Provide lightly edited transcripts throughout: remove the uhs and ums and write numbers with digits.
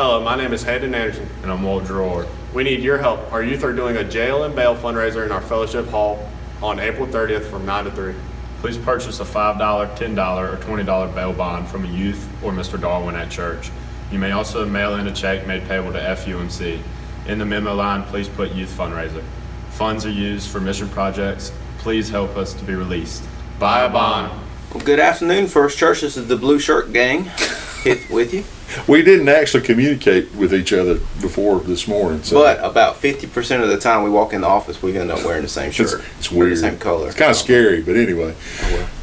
Hello, my name is Hayden Anderson. And I'm Walt Gerard. We need your help. Our youth are doing a jail and bail fundraiser in our fellowship hall on April 30th from 9 to 3. Please purchase a $5, $10, or $20 bail bond from a youth or Mr. Darwin at church. You may also mail in a check made payable to FUMC. In the memo line, please put youth fundraiser. Funds are used for mission projects. Please help us to be released. Buy a bond. Well, good afternoon, First Church. This is the Blue Shirt Gang hit with you. We didn't actually communicate with each other before this morning. So But about 50% of the time we walk in the office, we end up wearing the same shirt. it's weird. The same color. It's kind of scary, but anyway.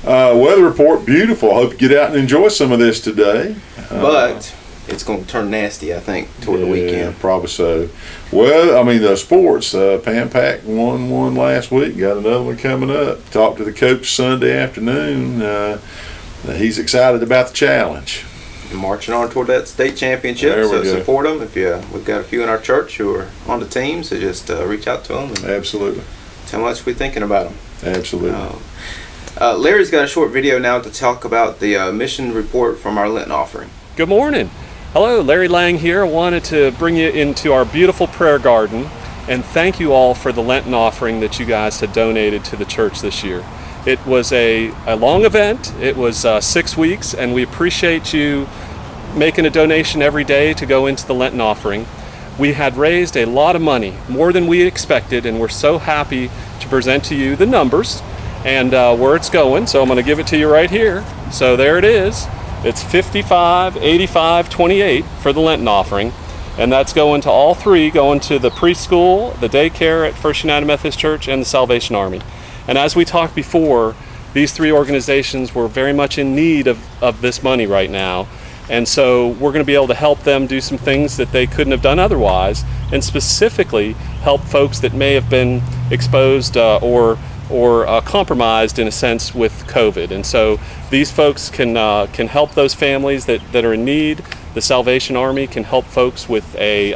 Weather report, beautiful. I hope you get out and enjoy some of this today. But it's going to turn nasty, I think, toward the weekend. Probably so. Well, I mean, the sports, Pan Pac won one last week, got another one coming up. Talked to the coach Sunday afternoon. He's excited about the challenge. Marching on toward that state championship, There we so go. support them. If we've got a few in our church who are on the team, so just reach out to them and Absolutely. tell them how much we're thinking about them. Absolutely. Larry's got a short video now to talk about the mission report from our Lenten offering. Good morning. Hello, Larry Lang here. I wanted to bring you into our beautiful prayer garden and thank you all for the Lenten offering that you guys had donated to the church this year. It was a long event. It was 6 weeks, and we appreciate you making a donation every day to go into the Lenten offering. We had raised a lot of money, more than we expected, and we're so happy to present to you the numbers and where it's going. So I'm going to give it to you right here. So there it is. It's 55, 85, 28 for the Lenten offering, and that's going to all three, going to the preschool, the daycare at First United Methodist Church, and the Salvation Army. And as we talked before, these three organizations were very much in need of this money right now. And so we're going to be able to help them do some things that they couldn't have done otherwise, and specifically help folks that may have been exposed or compromised in a sense with COVID. And so these folks can help those families that are in need. The Salvation Army can help folks with a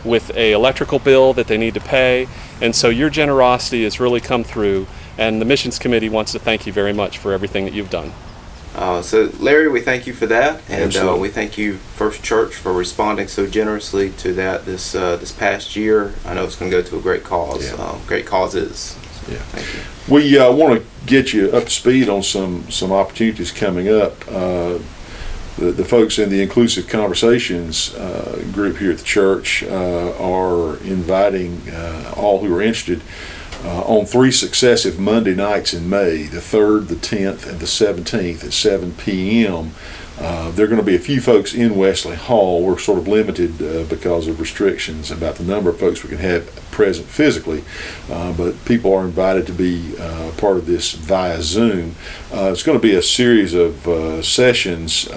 electrical bill that they need to pay. And so your generosity has really come through, and the Missions Committee wants to thank you very much for everything that you've done. So Larry, we thank you for that, and Absolutely. we thank you, First Church, for responding so generously to that this past year. I know it's going to go to a great cause, great causes. Yeah. Thank you. We want to get you up to speed on some opportunities coming up. The folks in the Inclusive Conversations group here at the church are inviting all who are interested on 3 successive Monday nights in May, the 3rd, the 10th, and the 17th at 7 p.m. There are going to be a few folks in Wesley Hall. We're sort of limited because of restrictions about the number of folks we can have present physically, but people are invited to be part of this via Zoom. It's going to be a series of sessions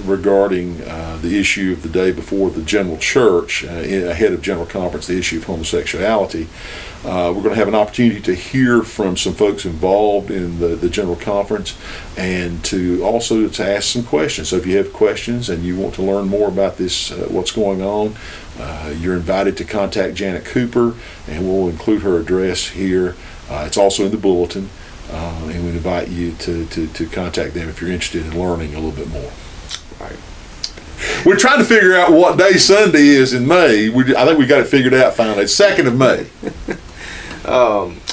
regarding the issue of the day before the general church, ahead of General Conference, the issue of homosexuality. We're going to have an opportunity to hear from some folks involved in the General Conference, and to also to ask some questions. So if you have questions and you want to learn more about this, what's going on, you're invited to contact Janet Cooper, and we'll include her address here. It's also in the bulletin, and we invite you to contact them if you're interested in learning a little bit more. Right. We're trying to figure out what day Sunday is in May. I think we got it figured out finally. It's 2nd of May.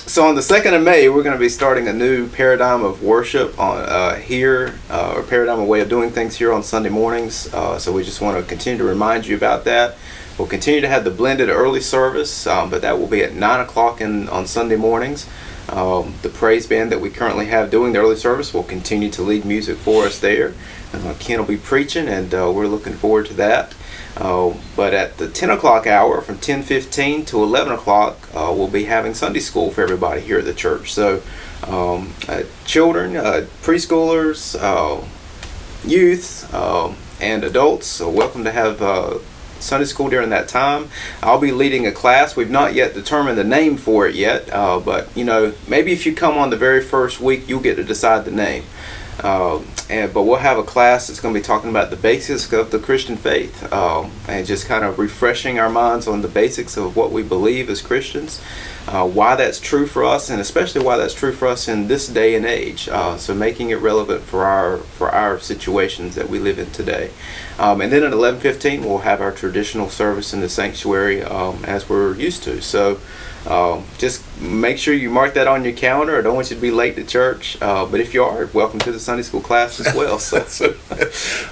So on the 2nd of May, we're going to be starting a new paradigm of worship on here, or paradigm of way of doing things here on Sunday mornings. So we just want to continue to remind you about that. We'll continue to have the blended early service, but that will be at 9 o'clock on Sunday mornings. The praise band that we currently have doing the early service will continue to lead music for us there. Ken will be preaching, and we're looking forward to that. But at the 10 o'clock hour, from 10:15 to 11 o'clock, we'll be having Sunday school for everybody here at the church. So children, preschoolers, youth, and adults are welcome to have Sunday school during that time. I'll be leading a class. We've not yet determined the name for it yet, but maybe if you come on the very first week, you'll get to decide the name. But we'll have a class that's going to be talking about the basics of the Christian faith, and just kind of refreshing our minds on the basics of what we believe as Christians. why that's true for us, and especially why that's true for us in this day and age. So making it relevant for our situations that we live in today. And then at 11:15 we'll have our traditional service in the sanctuary as we're used to. So just make sure you mark that on your calendar. I don't want you to be late to church, but if you are, welcome to the Sunday school class as well. So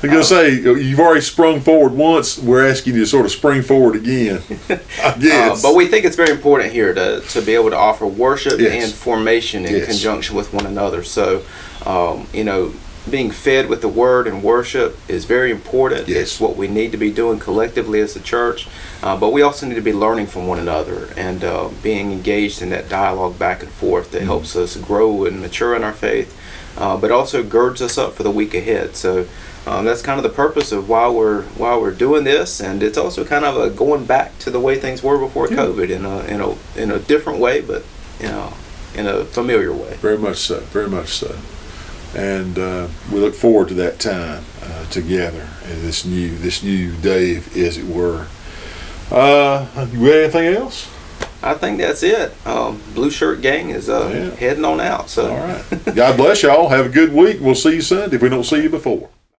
I'm gonna say you've already sprung forward once. We're asking you to sort of spring forward again. I guess. But we think it's very important here to be able to offer worship Yes. and formation in Yes. conjunction with one another. So, being fed with the word and worship is very important. Yes. It's what we need to be doing collectively as a church. But we also need to be learning from one another and being engaged in that dialogue back and forth that helps us grow and mature in our faith, but also girds us up for the week ahead. So that's kind of the purpose of why we're doing this, and it's also kind of a going back to the way things were before COVID in a different way, but in a familiar way. Very much so. Very much so. And we look forward to that time together in this new day, as it were. You got anything else? I think that's it. Blue Shirt Gang is Yeah. heading on out. So. All right. God bless y'all. Have a good week. We'll see you Sunday if we don't see you before.